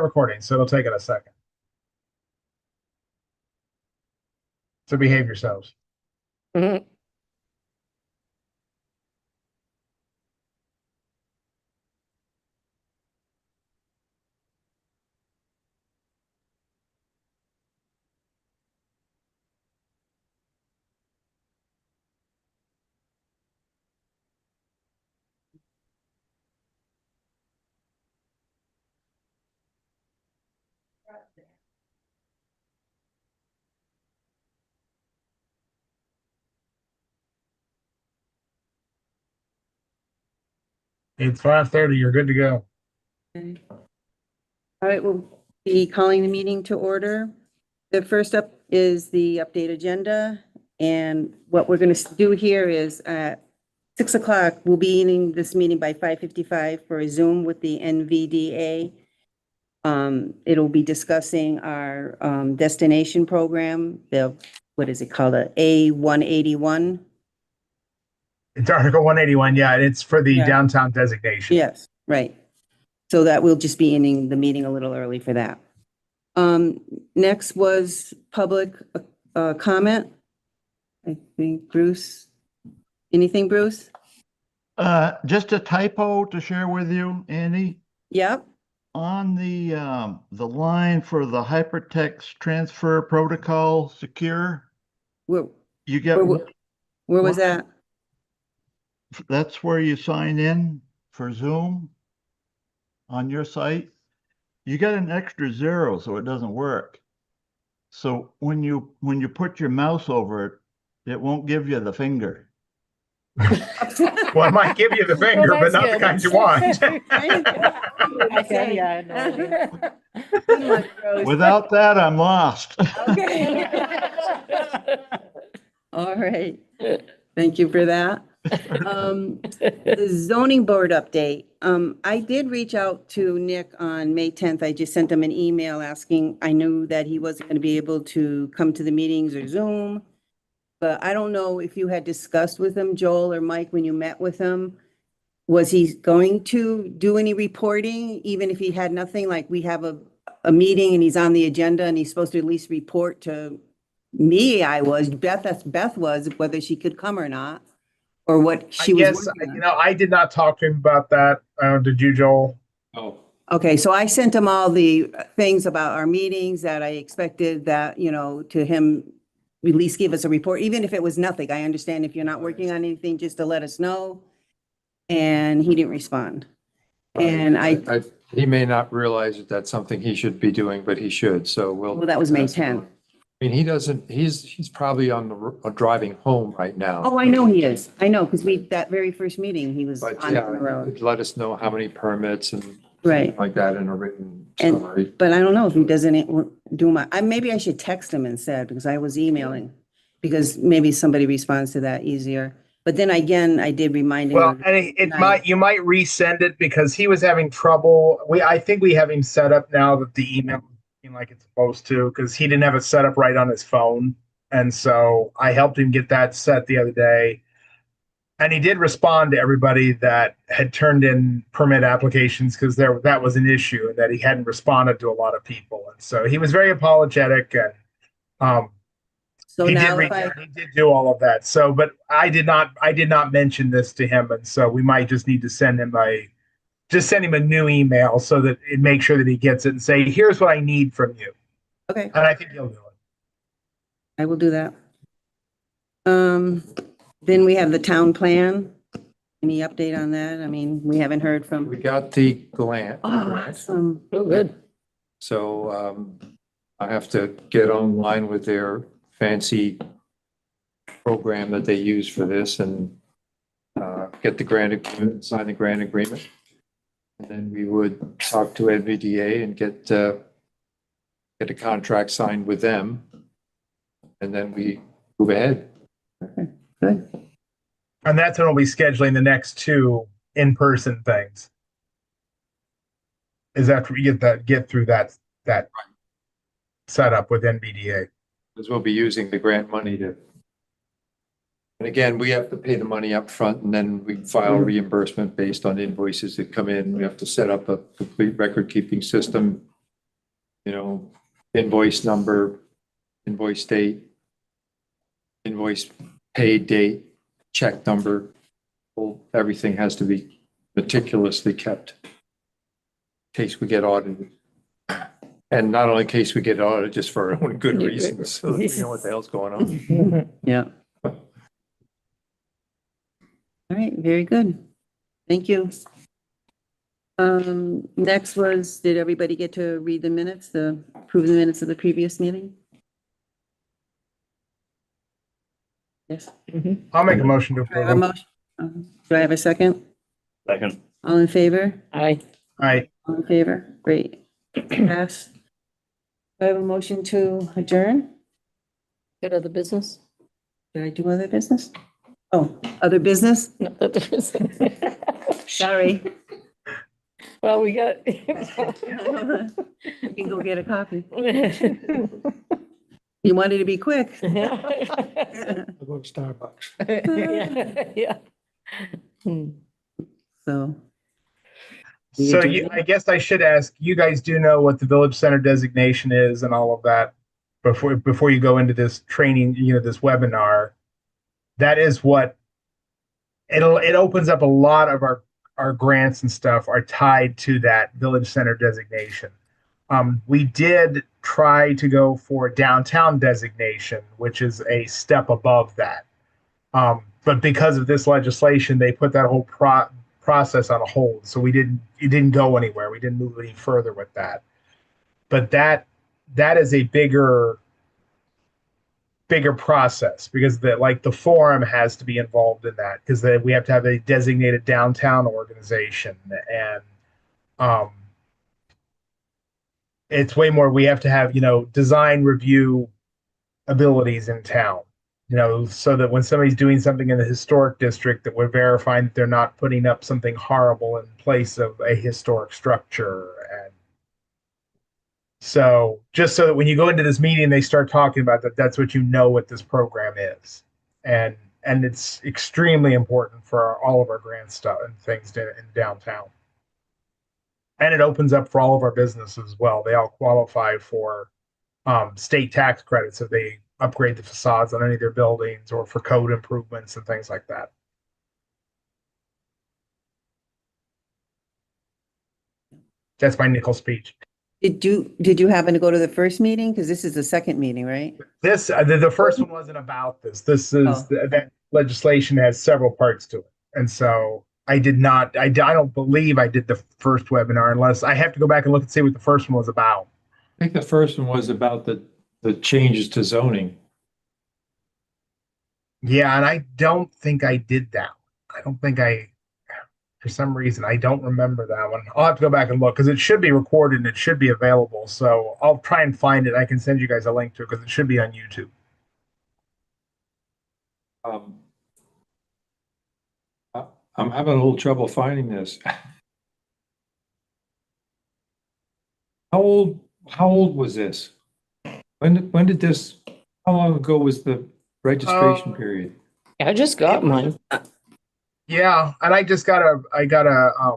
start recording, so it'll take it a second. So behave yourselves. Mhm. It's 5:30. You're good to go. Okay. All right, we'll be calling the meeting to order. The first up is the update agenda. And what we're going to do here is at 6 o'clock, we'll be ending this meeting by 5:55 for a Zoom with the NVDA. It'll be discussing our destination program, what is it called, a A181? It's Article 181. Yeah, it's for the Yeah. downtown designation. Yes, right. So that we'll just be ending the meeting a little early for that. Next was public comment. I think Bruce. Anything, Bruce? Just a typo to share with you, Andy. Yep. On the line for the hypertext transfer protocol secure, Where, you get, where was that? that's where you sign in for Zoom on your site. You get an extra 0, so it doesn't work. So when you put your mouse over it, it won't give you the finger. Well, it might give you the finger, but not the kind you want. Okay, yeah, I know. Without that, I'm lost. Okay. All right. Thank you for that. The zoning board update. I did reach out to Nick on May 10th. I just sent him an email asking, I knew that he wasn't going to be able to come to the meetings or Zoom. But I don't know if you had discussed with him, Joel or Mike, when you met with him. Was he going to do any reporting, even if he had nothing? Like we have a meeting and he's on the agenda and he's supposed to at least report to me. Beth was, whether she could come or not, or what she was Yes, working on. I did not talk to him about that. Did you, Joel? Oh, Okay, so I sent him all the things about our meetings that I expected that, to him, at least give us a report, even if it was nothing. I understand if you're not working on anything, just to let us know. And he didn't respond. And he may not realize that that's something he should be doing, but he should, so well, that was May 10th. I mean, he's probably driving home right now. Oh, I know he is. I know, because that very first meeting, he was But on the yeah, road. let us know how many permits and Right. like that in a written And, summary. but I don't know if he doesn't do maybe I should text him instead, because I was emailing, because maybe somebody responds to that easier. But then again, I did remind him. Well, and you might resend it because he was having trouble. I think we have him set up now that the email is working like it's supposed to, because he didn't have it set up right on his phone. And so I helped him get that set the other day. And he did respond to everybody that had turned in permit applications, because that was an issue, and that he hadn't responded to a lot of people. And so he was very apologetic, and So he now he did do all of that. So, but I did not mention this to him, and so we might just need to send him a new email so that it makes sure that he gets it and say, here's what I need from you. okay, And I think he'll do it. I will do that. Then we have the town plan. Any update on that? I mean, we haven't heard We from. got the grant. Oh, awesome. Oh, good. So I have to get online with their fancy program that they use for this and get the grant agreement, sign the grant agreement. And then we would talk to NVDA and get a contract signed with them. And then we move ahead. Okay, good. And that's when we'll be scheduling the next 2 in-person things. Is after we get through that setup with NVDA. Because we'll be using the grant money to. And again, we have to pay the money up front, and then we file reimbursement based on invoices that come in. We have to set up a complete record keeping system you know, invoice number, invoice date, invoice paid date, check number. Well, everything has to be meticulously kept in case we get audited. And not only in case we get audited, just for our own good reasons, so that we know what the hell's going on. Yeah. All right, very good. Thank you. Next was, did everybody get to read the minutes, approve the minutes of the previous meeting? Yes. I'll make a motion to Do I approve have a them. motion? Do I have a second? Second. All in favor? Aye. All right. All in favor? Great. Pass. Do I have a motion to adjourn? Good other business? Did I do other business? Oh, other business? No, other business. Sorry. Well, we got. You can go get a copy. You wanted to be quick. Yeah. I'll go to Starbucks. Yeah. So, So I guess I should ask, you guys do know what the village center designation is and all of that before you go into this training, this webinar. That is what it opens up. A lot of our grants and stuff are tied to that village center designation. We did try to go for downtown designation, which is a step above that. But because of this legislation, they put that whole process on a hold. So it didn't go anywhere. We didn't move any further with that. But that is a bigger process, because the forum has to be involved in that, because we have to have a designated downtown organization, and it's way more. We have to have design review abilities in town, so that when somebody's doing something in the historic district, that we're verifying that they're not putting up something horrible in place of a historic structure. And so just so that when you go into this meeting, they start talking about that, that's what what this program is. And it's extremely important for all of our grant stuff and things in downtown. And it opens up for all of our businesses as well. They all qualify for state tax credits if they upgrade the facades on any of their buildings, or for code improvements and things like that. That's my nickel speech. did you happen to go to the first meeting? Because this is the second meeting, right? This the first one wasn't about this. This is that legislation has several parts to it, and so I did not. I don't believe I did the first webinar, unless I have to go back and look and see what the first one was about. I think the first one was about the changes to zoning. Yeah, and I don't think I did that. I don't think for some reason, I don't remember that one. I'll have to go back and look, because it should be recorded and it should be available. So I'll try and find it. I can send you guys a link to it, because it should be on YouTube. I'm having a little trouble finding this. How old was this? When did this, how long ago was the registration period? I just got mine. Yeah, and I got a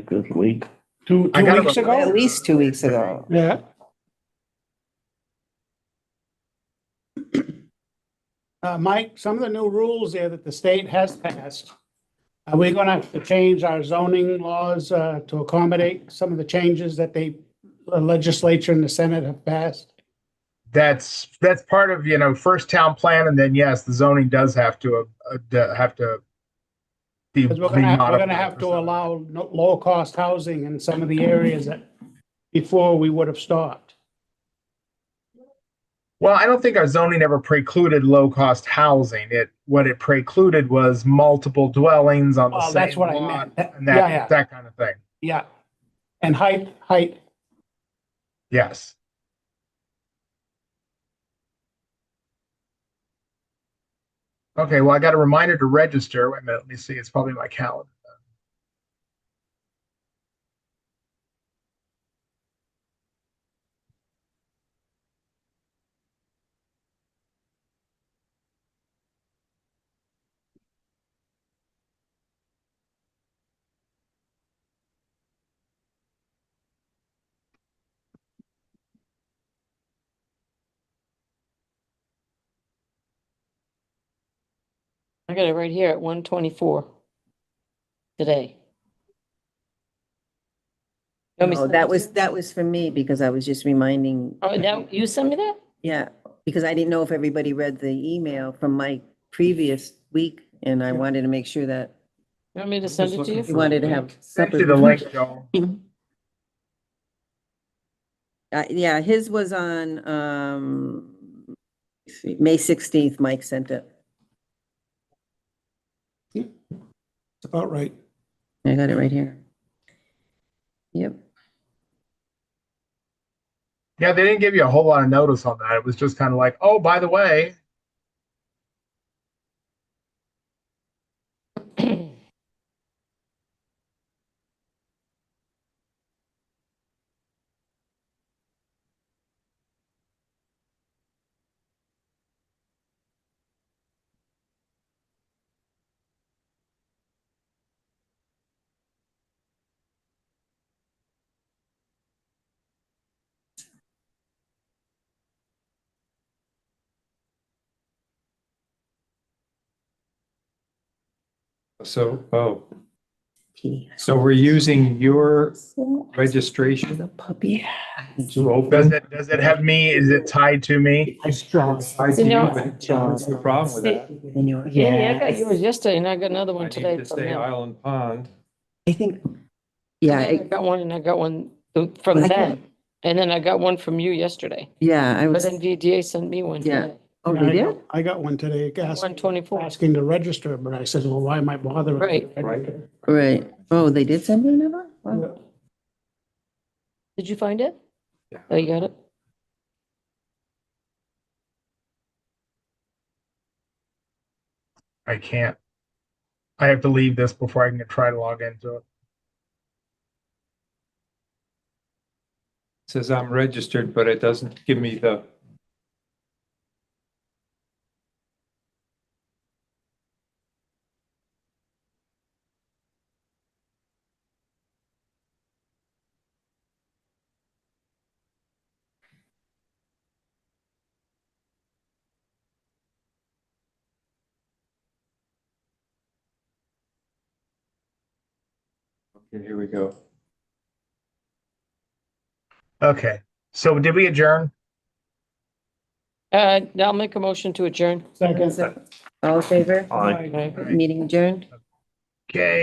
Good week. Two I got weeks a- ago? At least 2 weeks ago. Yeah. Mike, some of the new rules there that the state has passed, are we gonna have to change our zoning laws to accommodate some of the changes that the legislature and the Senate have passed? that's part of first town plan, and then yes, the zoning does have to be Because we're gonna modified have for to some. allow low-cost housing in some of the areas that before we would have stopped. Well, I don't think our zoning ever precluded low cost housing. What it precluded was multiple dwellings on the Well, that's same what I lot, meant. and Yeah. that kind of thing. Yeah. And height. Yes. Okay, well, I got a reminder to register. Wait a minute, let me see. It's probably my calendar. I got it right here at 1:24 today. You want me to Oh, send it to you? that was for me because I was just reminding, Oh, now you send me that? yeah, because I didn't know if everybody read the email from my previous week and I wanted to make sure that You want me to send it to you you? wanted to have Send supper. you the link, Joel. Yeah, his was on, let's see, May 16th, Mike sent it. It's about right. I got it right here. Yep. Yeah, they didn't give you a whole lot of notice on that. It was just kind of like, oh, by the way, So, He so we're using your has registration a puppy. to open. does it have me? Is it tied to me? I to You know, you, but what's the problem with that? And yours. Yeah, I got yours yesterday and I got another I one need today to from say him. Island Pond. I think, yeah, I got one and I got one from I them. got- And then I got one from you yesterday. yeah, I But was, then VDA sent me one Yeah. today. oh, Yeah, they I did? got- I got one today, asking 124. asking to register, but I said, well, why am I bothering? Right. Right. Oh, they did send me another? Wow. Yeah. Did you find it? Yeah. Oh, you got it? I can't. I have to leave this before I can try to log into it. It says I'm registered, but it doesn't give me the. Okay, here we go. Okay. So did we adjourn? I'll make a motion to adjourn. Second. All in favor? Aye. Okay. Meeting adjourned? Okay.